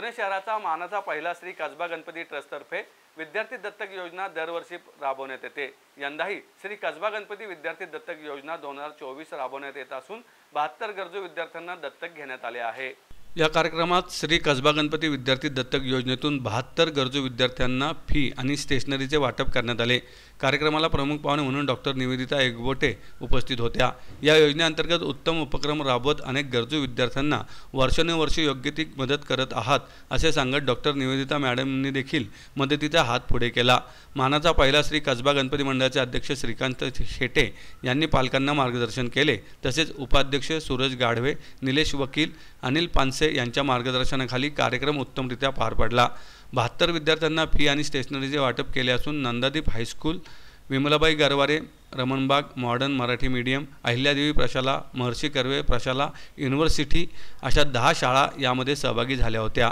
पुणे शहराचा मानाचा पहिला श्री कसबा गणपती ट्रस्टतर्फे विद्यार्थी दत्तक योजना दरवर्षी राबवण्यात येते। यंदाही श्री कसबा गणपती विद्यार्थी दत्तक योजना 2024 राबवण्यात येत असून 72 गरजू विद्यार्थ्यांना दत्तक घेण्यात आले आहे। या कार्यक्रमात श्री कसबा गणपती विद्यार्थी दत्तक योजनेतून 72 गरजू विद्यार्थ्यांना फी आणि स्टेशनरीचे वाटप करण्यात आले। कार्यक्रमाला प्रमुख पाहुणे म्हणून डॉक्टर निवेदिता एकबोटे उपस्थित होत्या। या योजनेअंतर्गत उत्तम उपक्रम राबवत अनेक गरजू विद्यार्थ्यांना वर्षानुवर्ष योग्य ती मदत करत आहात असे सांगत डॉक्टर निवेदिता मॅडमनी देखील मदतीचा हात पुढे केला। मानाचा पहिला श्री कसबा गणपती मंडळाचे अध्यक्ष श्रीकांत शेटे यांनी पालकांना मार्गदर्शन केले। तसेच उपाध्यक्ष सूरज गाढवे, निलेश वकील, अनिल पानसे यांच्या मार्गदर्शनाखाली कार्यक्रम उत्तमरित्या पार पडला। 72 विद्यार्थ्यांना फी आणि स्टेशनरीचे वाटप केले असून Nandadeep high school, Vimalabai Garware, Ramanbaug modern Marathi medium, Ahilyadevi Prashala, Maharshi Karve प्रशाला, युनिव्हर्सिटी अशा 10 शाळा यामध्ये सहभागी झाल्या होत्या।